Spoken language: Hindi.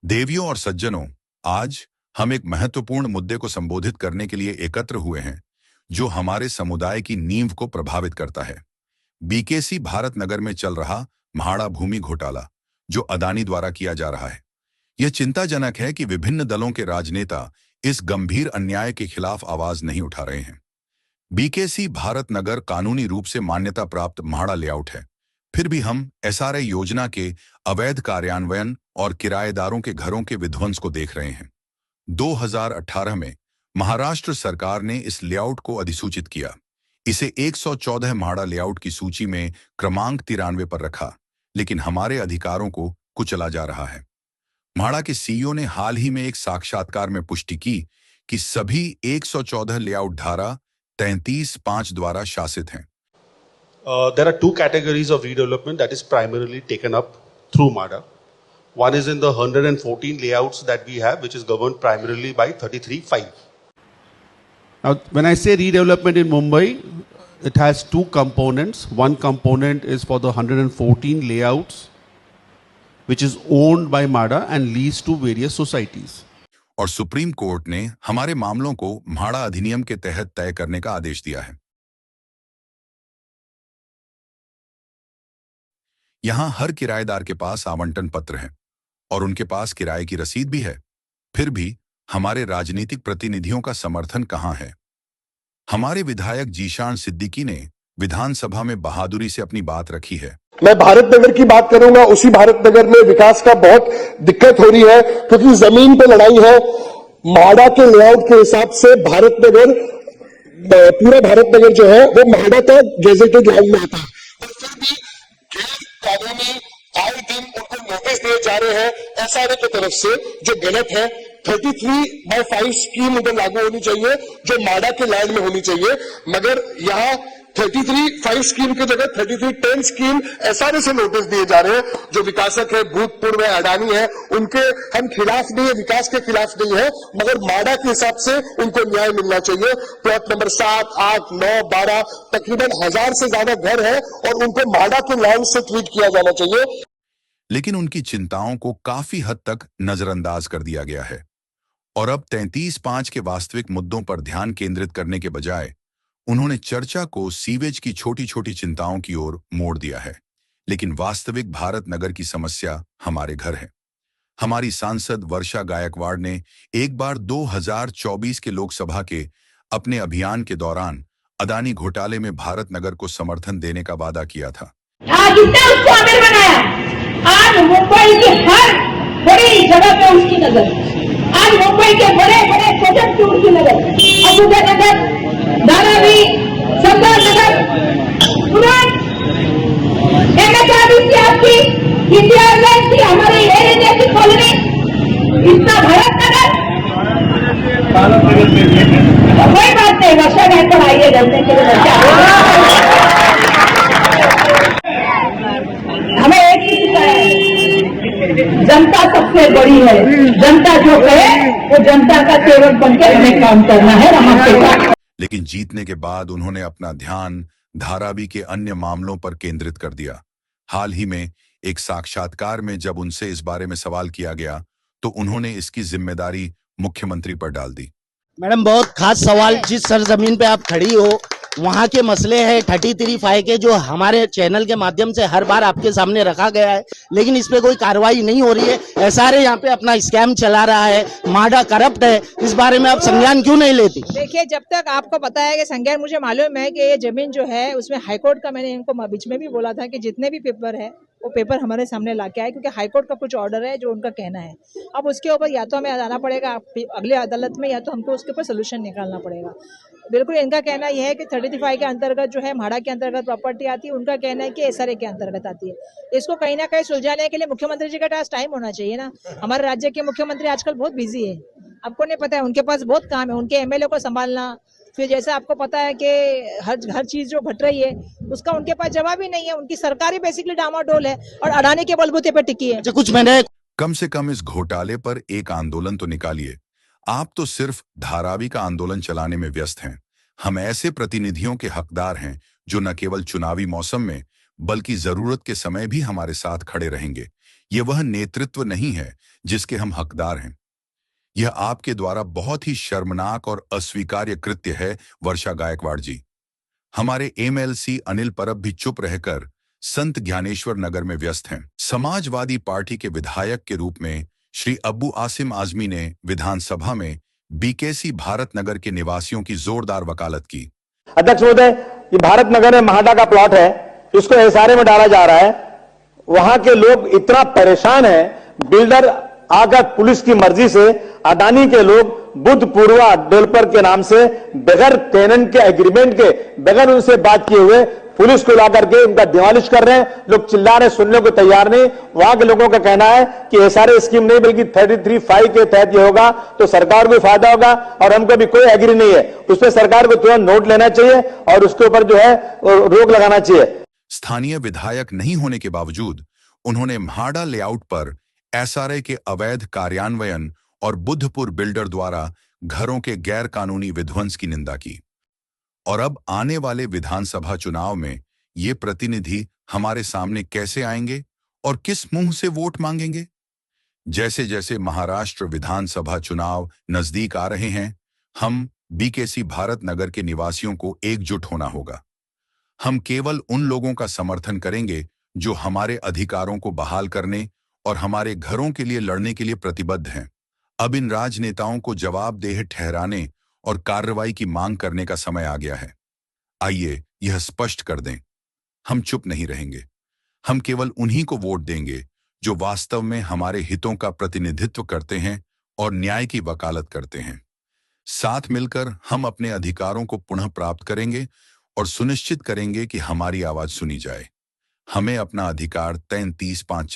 देवियों और सज्जनों, आज हम एक महत्वपूर्ण मुद्दे को संबोधित करने के लिए एकत्र हुए हैं, जो हमारे समुदाय की नींव को प्रभावित करता है। बीकेसी भारत नगर में चल रहा म्हाडा भूमि घोटाला, जो अदानी द्वारा किया जा रहा है। यह चिंताजनक है कि विभिन्न दलों के राजनेता इस गंभीर अन्याय के खिलाफ आवाज नहीं उठा रहे हैं। बीकेसी भारत नगर कानूनी रूप से मान्यता प्राप्त म्हाडा लेआउट है, फिर भी हम एसआरए योजना के अवैध कार्यान्वयन और किराएदारों के घरों के विध्वंस को देख रहे हैं। 2018 में महाराष्ट्र सरकार ने इस लेआउट को अधिसूचित किया। इसे 114 म्हाडा लेआउट की सूची में क्रमांक 93 पर रखा, लेकिन हमारे अधिकारों को कुचला जा रहा है। म्हाडा के सीईओ ने हाल ही में एक साक्षात्कार में पुष्टि की कि सभी 114 लेआउट धारा 33(5) द्वारा शासित हैं। There are two categories of redevelopment that is primarily taken up through MHADA. One is in the 114 layouts that we have, which is governed primarily by 33(5). Now, when I say redevelopment in Mumbai, it has two components. One component is for the 114 layouts, which is owned by MHADA and leased to various societies. और सुप्रीम कोर्ट ने हमारे मामलों को म्हाडा अधिनियम के तहत तय करने का आदेश दिया है। यहां हर किराएदार के पास आवंटन पत्र है और उनके पास किराए की रसीद भी है। फिर भी हमारे राजनीतिक प्रतिनिधियों का समर्थन कहां है? हमारे विधायक जीशान सिद्दीकी ने विधानसभा में बहादुरी से अपनी बात रखी है। मैं भारत नगर की बात करूंगा। उसी भारत नगर में विकास का बहुत दिक्कत हो रही है, क्योंकि जमीन पे लड़ाई है। म्हाडा के लेआउट के हिसाब से भारत नगर, पूरा भारत नगर जो है वो म्हाडा का गेजेटेड लैंड में आता है, और फिर भी कानूनी आए दिन उनको नोटिस दिए जा रहे हैं एसआरए की तरफ से, जो गलत है। 33/5 स्कीम उधर लागू होनी चाहिए, जो म्हाडा के लैंड में होनी चाहिए, मगर यहाँ 33(5) स्कीम की जगह 33(10) स्कीम एसआरए से नोटिस दिए जा रहे हैं। जो विकासक है, भूतपूर्व है, अडानी है, उनके हम खिलाफ नहीं है, विकास के खिलाफ नहीं है, मगर म्हाडा के हिसाब से उनको न्याय मिलना चाहिए। प्लॉट नंबर 7, 8, 9, 12 तकरीबन 1000 से ज्यादा घर है, और उनको म्हाडा के लैंड से ट्रीट किया जाना चाहिए। लेकिन उनकी चिंताओं को काफी हद तक नजरअंदाज कर दिया गया है, और अब 33(5) के वास्तविक मुद्दों पर ध्यान केंद्रित करने के बजाय उन्होंने चर्चा को सीवेज की छोटी छोटी चिंताओं की ओर मोड़ दिया है। लेकिन वास्तविक भारत नगर की समस्या हमारे घर है। हमारी सांसद वर्षा गायकवाड़ ने एक बार 2024 के लोकसभा के अपने अभियान के दौरान अदानी घोटाले में भारत नगर को समर्थन देने का वादा किया था। आज उसको अमीर बनाया। आज मुंबई के हर बड़ी जगह पे उसकी नजर, आज मुंबई के बड़े बड़े प्रोजेक्ट पे उसकी नजर, अबुजा नगर, धारावी, सरदार नगर, तुरंत MHRDC आपकी, इंडिया एयरलाइंस की, हमारी एयर इंडिया की कॉलोनी, इतना भारत नगर, कोई बात नहीं। वर्षा गायकवाड़ आइए, जलने के लिए हमें एक ही सिखाया है, जनता सबसे बड़ी है। जनता जो कहे वो जनता का सेवक बनकर हमें काम करना है। हमारे लेकिन जीतने के बाद उन्होंने अपना ध्यान धारावी के अन्य मामलों पर केंद्रित कर दिया। हाल ही में एक साक्षात्कार में जब उनसे इस बारे में सवाल किया गया, तो उन्होंने इसकी जिम्मेदारी मुख्यमंत्री पर डाल दी। मैडम, बहुत खास सवाल। जिस सरजमीन पे आप खड़ी हो वहाँ के मसले हैं 33(5) के, जो हमारे चैनल के माध्यम से हर बार आपके सामने रखा गया है, लेकिन इस पे कोई कार्रवाई नहीं हो रही है। एसआरए यहाँ पे अपना स्कैम चला रहा है, म्हाडा करप्ट है, इस बारे में आप संज्ञान क्यों नहीं लेती? देखिए, जब तक आपको पता है कि संज्ञान, मुझे मालूम है कि ये जमीन जो है उसमें हाईकोर्ट का, मैंने इनको बीच में भी बोला था कि जितने भी पेपर है वो पेपर हमारे सामने लाके आए, क्योंकि हाईकोर्ट का कुछ ऑर्डर है जो उनका कहना है। अब उसके ऊपर या तो हमें जाना पड़ेगा अगले अदालत में, या तो हमको उसके ऊपर सोल्यूशन निकालना पड़ेगा। बिल्कुल इनका कहना यह है कि 33(5) के अंतर्गत जो है म्हाडा के अंतर्गत प्रॉपर्टी आती है, उनका कहना है कि एसआरए के अंतर्गत आती है। इसको कहीं ना कहीं सुलझाने के लिए मुख्यमंत्री जी का पास टाइम होना चाहिए ना। हमारे राज्य के मुख्यमंत्री आजकल बहुत बिजी है, आपको नहीं पता है, उनके पास बहुत काम है। उनके एमएलए को संभालना, फिर जैसे आपको पता है कि हर चीज जो घट रही है उसका उनके पास जवाब ही नहीं है। उनकी सरकार ही बेसिकली डामाडोल है और अडानी के बलबूते पर टिकी है। कुछ मैंने कम से कम इस घोटाले पर एक आंदोलन तो निकालिए। आप तो सिर्फ धारावी का आंदोलन चलाने में व्यस्त हैं। हम ऐसे प्रतिनिधियों के हकदार हैं जो न केवल चुनावी मौसम में बल्कि जरूरत के समय भी हमारे साथ खड़े रहेंगे। यह वह नेतृत्व नहीं है जिसके हम हकदार हैं। यह आपके द्वारा बहुत ही शर्मनाक और अस्वीकार्य कृत्य है, वर्षा गायकवाड़ जी। हमारे एमएलसी अनिल परब भी चुप रहकर संत ज्ञानेश्वर नगर में व्यस्त हैं। समाजवादी पार्टी के विधायक के रूप में श्री अब्बू आसिम आजमी ने विधानसभा में बीकेसी भारत नगर के निवासियों की जोरदार वकालत की। अध्यक्ष महोदय, ये भारत नगर में महाडा का प्लॉट है, इसको एसआरए में डाला जा रहा है। वहां के लोग इतना परेशान हैं, बिल्डर आकर पुलिस की मर्जी से अडानी के लोग बुद्ध पूर्वा डेवलपर के नाम से बगैर टेनेंट के एग्रीमेंट के, बगैर उनसे बात किए हुए पुलिस को ला करके उनका डिमोलिश कर रहे हैं। लोग चिल्ला रहे, सुनने को तैयार नहीं। वहां के लोगों का कहना है कि एसआरए स्कीम नहीं बल्कि 33(5) के तहत ये होगा तो सरकार को फायदा होगा और हमको भी कोई एग्री नहीं है। उस पर सरकार को तुरंत नोट लेना चाहिए और उसके ऊपर जो है रोक लगाना चाहिए। स्थानीय विधायक नहीं होने के बावजूद उन्होंने म्हाडा लेआउट पर एसआरए के अवैध कार्यान्वयन और बुद्धपुर बिल्डर द्वारा घरों के गैर कानूनी विध्वंस की निंदा की। और अब आने वाले विधानसभा चुनाव में ये प्रतिनिधि हमारे सामने कैसे आएंगे और किस मुंह से वोट मांगेंगे? जैसे जैसे महाराष्ट्र विधानसभा चुनाव नजदीक आ रहे हैं, हम बीकेसी भारत नगर के निवासियों को एकजुट होना होगा। हम केवल उन लोगों का समर्थन करेंगे जो हमारे अधिकारों को बहाल करने और हमारे घरों के लिए लड़ने के लिए प्रतिबद्ध हैं। अब इन राजनेताओं को जवाबदेह ठहराने और कार्रवाई की मांग करने का समय आ गया है। आइए यह स्पष्ट कर दें, हम चुप नहीं रहेंगे। हम केवल उन्हीं को वोट देंगे जो वास्तव में हमारे हितों का प्रतिनिधित्व करते हैं और न्याय की वकालत करते हैं। साथ मिलकर हम अपने अधिकारों को पुनः प्राप्त करेंगे और सुनिश्चित करेंगे कि हमारी आवाज सुनी जाए। हमें अपना अधिकार 33(5)